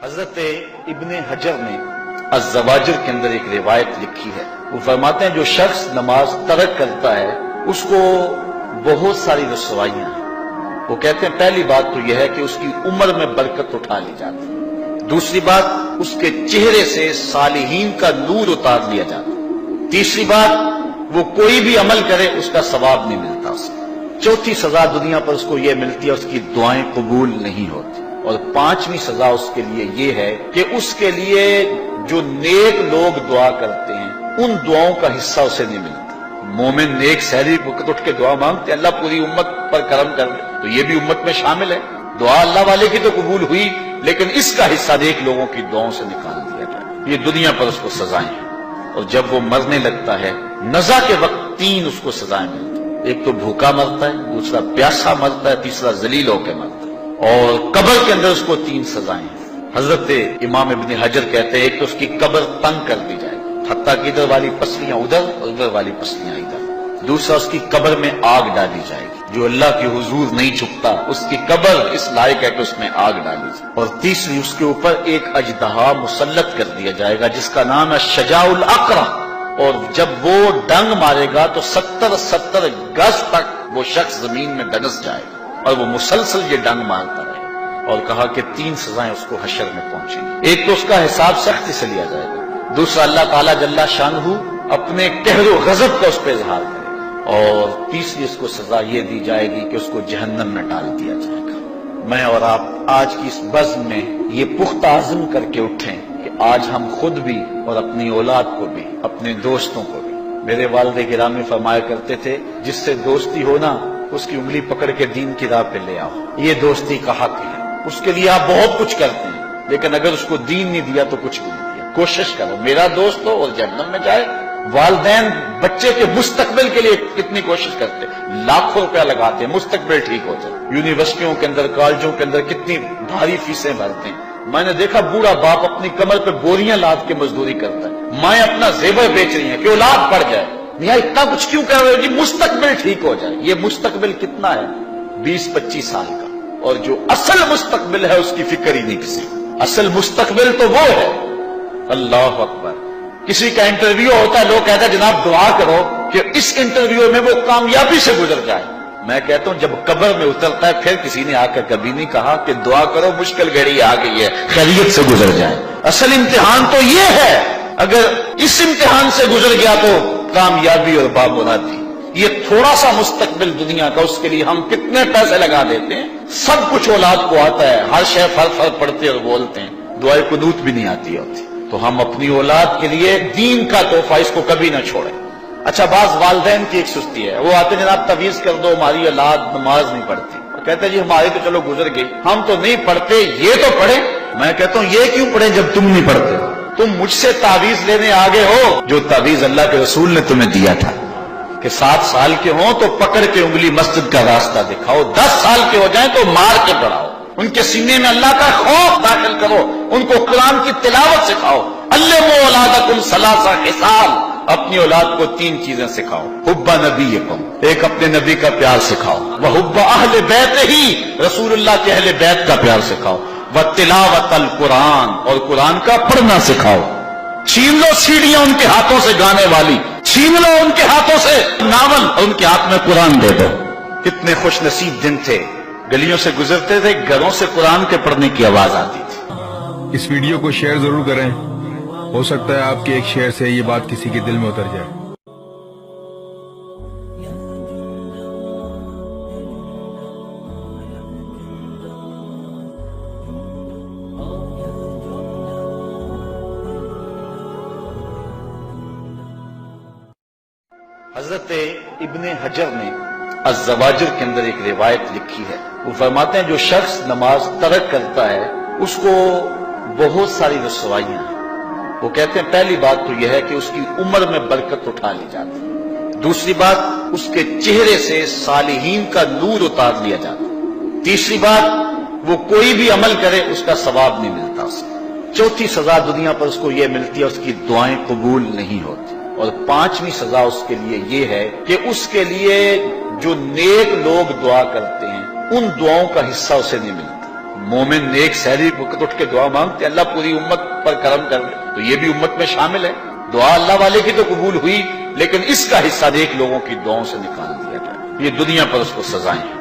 حضرت ابن حجر نے الزواجر کے اندر ایک روایت لکھی ہے، وہ فرماتے ہیں جو شخص نماز ترک کرتا ہے اس کو بہت ساری رسوائیاں ہیں۔ وہ کہتے ہیں پہلی بات تو یہ ہے کہ اس کی عمر میں برکت اٹھا لی جاتی ہے، دوسری بات اس کے چہرے سے صالحین کا نور اتار لیا جاتا ہے، تیسری بات وہ کوئی بھی عمل کرے اس کا ثواب نہیں ملتا اسے، چوتھی سزا دنیا پر اس کو یہ ملتی ہے اس کی دعائیں قبول نہیں ہوتی، اور پانچویں سزا اس کے لیے یہ ہے کہ اس کے لیے جو نیک لوگ دعا کرتے ہیں ان دعاؤں کا حصہ اسے نہیں ملتا۔ مومن نیک سحری وقت اٹھ کے دعا مانگتے اللہ پوری امت پر کرم کر دے، تو یہ بھی امت میں شامل ہے، دعا اللہ والے کی تو قبول ہوئی لیکن اس کا حصہ نیک لوگوں کی دعاؤں سے نکال دیا جائے، یہ دنیا پر اس کو سزائیں ہیں۔ اور جب وہ مرنے لگتا ہے نزا کے وقت تین اس کو سزائیں ملتی ہیں، ایک تو بھوکا مرتا ہے، دوسرا پیاسا مرتا ہے، تیسرا ذلیل ہو کے مرتا ہے، اور قبر کے اندر اس کو تین سزائیں ہیں۔ حضرت امام ابن حجر کہتے ہیں ایک تو اس کی قبر تنگ کر دی جائے گی، حتیٰ کہ ادھر والی پسلیاں ادھر اور ادھر والی پسلیاں ادھر، دوسرا اس کی قبر میں آگ ڈالی جائے گی، جو اللہ کے حضور نہیں چھپتا اس کی قبر اس لائق ہے کہ اس میں آگ ڈالی جائے، اور تیسری اس کے اوپر ایک اژدہا مسلط کر دیا جائے گا جس کا نام ہے شجاع الاقرع، اور جب وہ ڈنگ مارے گا تو 70 گز تک وہ شخص زمین میں دنس جائے گا اور وہ مسلسل یہ ڈنگ مارتا رہے گا، اور کہا کہ تین سزائیں اس کو حشر میں پہنچیں گی، ایک تو اس کا حساب سختی سے لیا جائے گا، دوسرا اللہ تعالیٰ جل شانہ اپنے قہر و غضب کا اس پہ اظہار کرے گا، اور تیسری اس کو سزا یہ دی جائے گی کہ اس کو جہنم میں ڈال دیا جائے گا۔ میں اور آپ آج کی اس بزم میں یہ پختہ عزم کر کے اٹھیں کہ آج ہم خود بھی اور اپنی اولاد کو بھی، اپنے دوستوں کو بھی، میرے والد گرامی فرمایا کرتے تھے جس سے دوستی ہونا اس کی انگلی پکڑ کے دین کی راہ پہ لے آؤ، یہ دوستی کا حق ہے، اس کے لیے آپ بہت کچھ کرتے ہیں لیکن اگر اس کو دین نہیں دیا تو کچھ بھی نہیں دیا۔ کوشش کرو میرا دوست ہو اور جہنم میں جائے۔ والدین بچے کے مستقبل کے لیے کتنی کوشش کرتے ہیں، لاکھوں روپیہ لگاتے ہیں مستقبل ٹھیک ہو جائے، یونیورسٹیوں کے اندر کالجوں کے اندر کتنی بھاری فیسیں بھرتے ہیں، میں نے دیکھا بوڑھا باپ اپنی کمر پہ بوریاں لاد کے مزدوری کرتا ہے، مائیں اپنا زیور بیچ رہی ہیں کہ اولاد پڑ جائے، میاں اتنا کچھ کیوں کر رہے ہو جی مستقبل ٹھیک ہو جائے۔ یہ مستقبل کتنا ہے 20-25 سال کا، اور جو اصل مستقبل ہے اس کی فکر ہی نہیں کسی کو۔ اصل مستقبل تو وہ ہے، اللہ اکبر، کسی کا انٹرویو ہوتا ہے لوگ کہتے ہیں جناب دعا کرو کہ اس انٹرویو میں وہ کامیابی سے گزر جائے، میں کہتا ہوں جب قبر میں اترتا ہے پھر کسی نے آ کر کبھی نہیں کہا کہ دعا کرو مشکل گھڑی آ گئی ہے خیریت سے گزر جائے۔ اصل امتحان تو یہ ہے، اگر اس امتحان سے گزر گیا تو کامیابی اور بامرادی۔ یہ تھوڑا سا مستقبل دنیا کا، اس کے لیے ہم کتنے پیسے لگا دیتے ہیں، سب کچھ اولاد کو آتا ہے، ہر شے فر پڑھتے اور بولتے ہیں، دعائے قنوت بھی نہیں آتی ہوتی، تو ہم اپنی اولاد کے لیے دین کا تحفہ اس کو کبھی نہ چھوڑیں۔ اچھا بعض والدین کی ایک سستی ہے، وہ آتے ہیں جناب تعویذ کر دو ہماری اولاد نماز نہیں پڑھتی، کہتے ہیں جی ہماری تو چلو گزر گئی، ہم تو نہیں پڑھتے یہ تو پڑھیں۔ میں کہتا ہوں یہ کیوں پڑھیں جب تم نہیں پڑھتے، تم مجھ سے تعویذ لینے آگے ہو جو تعویذ اللہ کے رسول نے تمہیں دیا تھا کہ 7 سال کے ہوں تو پکڑ کے انگلی مسجد کا راستہ دکھاؤ، 10 سال کے ہو جائیں تو مار کے پڑھاؤ، ان کے سینے میں اللہ کا خوف داخل کرو، ان کو قرآن کی تلاوت سکھاؤ۔ علموا اولادکم 3 خصال، اپنی اولاد کو 3 چیزیں سکھاؤ، حب نبیکم، ایک اپنے نبی کا پیار سکھاؤ، وحب اہل بیتہ، رسول اللہ کے اہل بیت کا پیار سکھاؤ، وتلاوت القرآن، اور قرآن کا پڑھنا سکھاؤ۔ چھین لو سیڑھیاں ان کے ہاتھوں سے گانے والی، چھین لو ان کے ہاتھوں سے ناول اور ان کے ہاتھ میں قرآن دے دو۔ کتنے خوش نصیب دن تھے، گلیوں سے گزرتے تھے گھروں سے قرآن کے پڑھنے کی آواز آتی تھی۔ اس ویڈیو کو شیئر ضرور کریں، ہو سکتا ہے آپ کے ایک شیئر سے یہ بات کسی کے دل میں اتر جائے۔ حضرت ابن حجر نے الزواجر کے اندر ایک روایت لکھی ہے، وہ فرماتے ہیں جو شخص نماز ترک کرتا ہے اس کو بہت ساری رسوائیاں ہیں۔ وہ کہتے ہیں پہلی بات تو یہ ہے کہ اس کی عمر میں برکت اٹھا لی جاتی ہے، دوسری بات اس کے چہرے سے صالحین کا نور اتار لیا جاتا ہے، تیسری بات وہ کوئی بھی عمل کرے اس کا ثواب نہیں ملتا اسے، چوتھی سزا دنیا پر اس کو یہ ملتی ہے اس کی دعائیں قبول نہیں ہوتی، اور پانچویں سزا اس کے لیے یہ ہے کہ اس کے لیے جو نیک لوگ دعا کرتے ہیں ان دعاؤں کا حصہ اسے نہیں ملتا۔ مومن نیک سحری وقت اٹھ کے دعا مانگتے اللہ پوری امت پر کرم کر دے، تو یہ بھی امت میں شامل ہے۔ دعا اللہ والے کی تو قبول ہوئی، لیکن اس کا حصہ نیک لوگوں کی دعاؤں سے نکال دیا جائے۔ یہ دنیا پر اس کو سزائیں ہیں،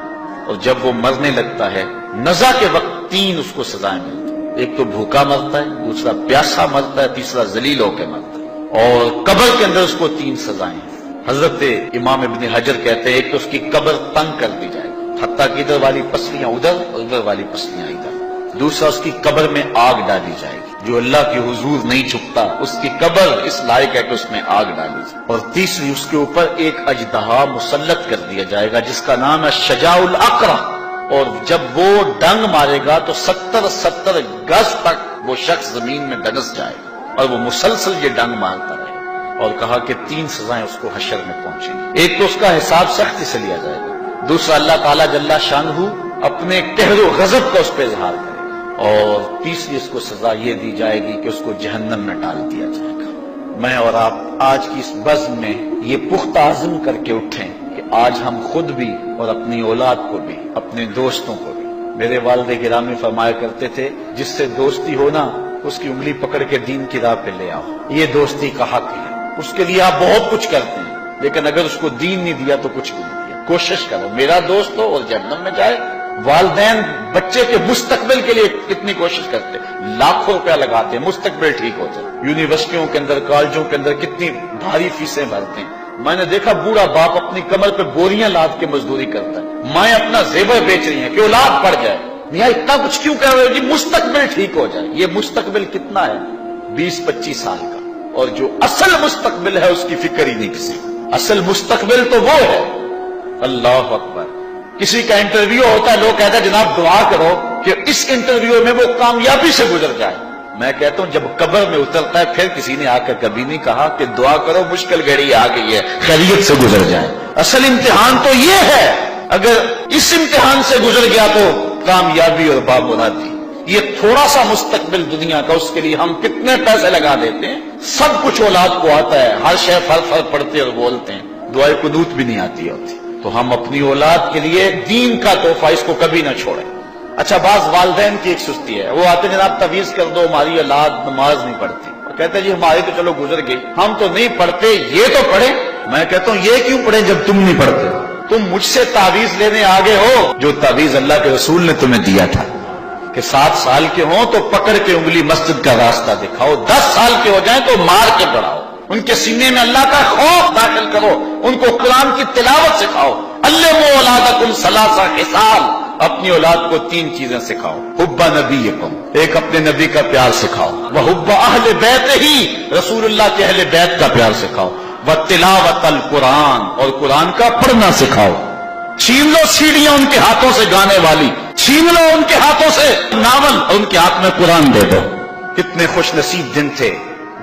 اور جب وہ مرنے لگتا ہے نزا کے وقت 3 اس کو سزائیں ملتی ہیں۔ ایک تو بھوکا مرتا ہے، دوسرا پیاسا مرتا ہے، تیسرا ذلیل ہو کے مرتا ہے، اور قبر کے اندر اس کو 3 سزائیں ہیں۔ حضرت امام ابن حجر کہتے ہیں ایک تو اس کی قبر تنگ کر دی جائے گی، حتیٰ کہ ادھر والی پسلیاں ادھر اور ادھر والی پسلیاں ادھر۔ دوسرا اس کی قبر میں آگ ڈالی جائے گی، جو اللہ کے حضور نہیں جھکتا اس کی قبر اس لائق ہے کہ اس میں آگ ڈالی جائے۔ اور تیسری اس کے اوپر ایک اژدہا مسلط کر دیا جائے گا جس کا نام ہے شجاع الاقرع، اور جب وہ ڈنگ مارے گا تو 70 گز تک وہ شخص زمین میں دنس جائے گا، اور وہ مسلسل یہ ڈنگ مارتا رہے گا۔ اور کہا کہ 3 سزائیں اس کو حشر میں پہنچیں گی۔ ایک تو اس کا حساب سختی سے لیا جائے گا، دوسرا اللہ تعالیٰ جل شانہ اپنے قہر و غضب کا اس پہ اظہار کرے گا، اور تیسری اس کو سزا یہ دی جائے گی کہ اس کو جہنم میں ڈال دیا جائے گا۔ میں اور آپ آج کی اس بزم میں یہ پختہ عزم کر کے اٹھیں کہ آج ہم خود بھی اور اپنی اولاد کو بھی، اپنے دوستوں کو بھی، میرے والد گرامی فرمایا کرتے تھے جس سے دوستی ہونا اس کی انگلی پکڑ کے دین کی راہ پہ لے آؤ، یہ دوستی کا حق ہے۔ اس کے لیے آپ بہت کچھ کرتے ہیں، لیکن اگر اس کو دین نہیں دیا تو کچھ بھی نہیں دیا۔ کوشش کرو میرا دوست ہو اور جہنم میں جائے۔ والدین بچے کے مستقبل کے لیے کتنی کوشش کرتے ہیں، لاکھوں روپیہ لگاتے ہیں مستقبل ٹھیک ہو جائے۔ یونیورسٹیوں کے اندر، کالجوں کے اندر کتنی بھاری فیسیں بھرتے ہیں۔ میں نے دیکھا بوڑھا باپ اپنی کمر پہ بوریاں لاد کے مزدوری کرتا ہے، مائیں اپنا زیور بیچ رہی ہیں کہ اولاد پڑھ جائے۔ میاں اتنا کچھ کیوں کر رہے ہو؟ جی مستقبل ٹھیک ہو جائے۔ یہ مستقبل کتنا ہے؟ 20-25 سال کا، اور جو اصل مستقبل ہے اس کی فکر ہی نہیں کسی کو۔ اصل مستقبل تو وہ ہے، اللہ اکبر۔ کسی کا انٹرویو ہوتا ہے، لوگ کہتے ہیں جناب دعا کرو کہ اس انٹرویو میں وہ کامیابی سے گزر جائے۔ میں کہتا ہوں جب قبر میں اترتا ہے پھر کسی نے آ کر کبھی نہیں کہا کہ دعا کرو مشکل گھڑی آ گئی ہے خیریت سے گزر جائے۔ اصل امتحان تو یہ ہے، اگر اس امتحان سے گزر گیا تو کامیابی اور بامرادی۔ یہ تھوڑا سا مستقبل دنیا کا، اس کے لیے ہم کتنے پیسے لگا دیتے ہیں۔ سب کچھ اولاد کو آتا ہے، ہر شے فر پڑھتے اور بولتے ہیں، دعائے قنوت بھی نہیں آتی ہوتی۔ تو ہم اپنی اولاد کے لیے دین کا تحفہ اس کو کبھی نہ چھوڑیں۔ اچھا بعض والدین کی ایک سستی ہے، وہ آتے جناب تعویذ کر دو ہماری اولاد نماز نہیں پڑھتی، کہتے ہیں جی ہماری تو چلو گزر گئی، ہم تو نہیں پڑھتے یہ تو پڑھیں۔ میں کہتا ہوں یہ کیوں پڑھیں جب تم نہیں پڑھتے؟ تم مجھ سے تعویذ لینے آگے ہو جو تعویذ اللہ کے رسول نے تمہیں دیا تھا کہ 7 سال کے ہوں تو پکڑ کے انگلی مسجد کا راستہ دکھاؤ، 10 سال کے ہو جائیں تو مار کے پڑھاؤ، ان کے سینے میں اللہ کا خوف داخل کرو، ان کو قرآن کی تلاوت سکھاؤ۔ علموا اولادکم 3 خصال، اپنی اولاد کو 3 چیزیں سکھاؤ۔ حب نبیکم، ایک اپنے نبی کا پیار سکھاؤ، وحب اہل بیت ہی، رسول اللہ کے اہل بیت کا پیار سکھاؤ، وتلاوت القرآن، اور قرآن کا پڑھنا سکھاؤ۔ چھین لو سیڑھیاں ان کے ہاتھوں سے گانے والی، چھین لو ان کے ہاتھوں سے ناول اور ان کے ہاتھ میں قرآن دے دو۔ کتنے خوش نصیب دن تھے،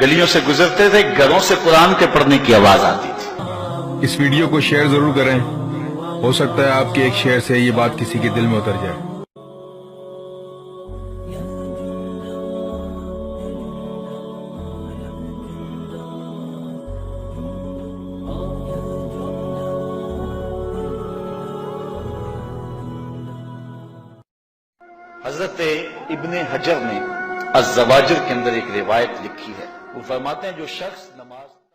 گلیوں سے گزرتے تھے، گھروں سے قرآن کے پڑھنے کی آواز آتی تھی۔ اس ویڈیو کو شیئر ضرور کریں، ہو سکتا ہے آپ کے ایک شیئر سے یہ بات کسی کے دل میں اتر جائے۔ حضرت ابن حجر نے الزواجر کے اندر ایک روایت لکھی ہے، وہ فرماتے ہیں جو شخص